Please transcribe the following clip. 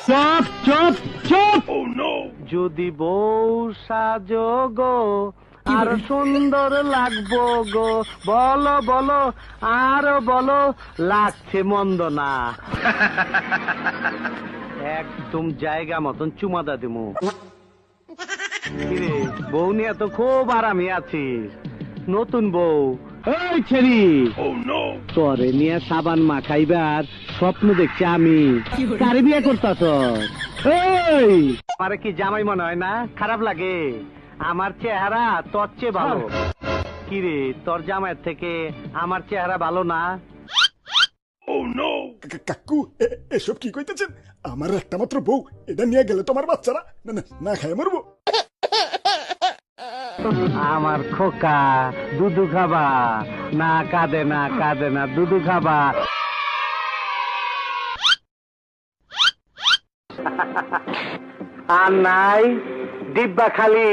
চুপ চুপ চুপ। যদি বউ সাজো গো আর সুন্দর লাগবো গো, বলো বলো আর বলো, লাগছে মন্দ না। একদম জায়গা মতন চুমাদা দিমু। কিরে, বউ নিয়ে তো খুব আরামে আছিস। নতুন বউ এই ছেড়ি তরে নিয়ে সাবান মাখাইবার স্বপ্ন দেখছি আমি। কারে বিয়ে করতাস? এই আমারে কি জামাই মনে হয় না? খারাপ লাগে? আমার চেহারা তোর চেয়ে ভালো। কিরে, তোর জামাইয়ের থেকে আমার চেহারা ভালো না? কাকু এসব কি কইতেছেন? আমার একটা মাত্র বউ, এটা নিয়ে গেলে তোমার বাচ্চারা না না না খায় মরবো। আমার খোকা, দুধু খাবা? না কাঁদে না, কাঁদে না, দুধু খাবা? আর নাই, ডিব্বা খালি।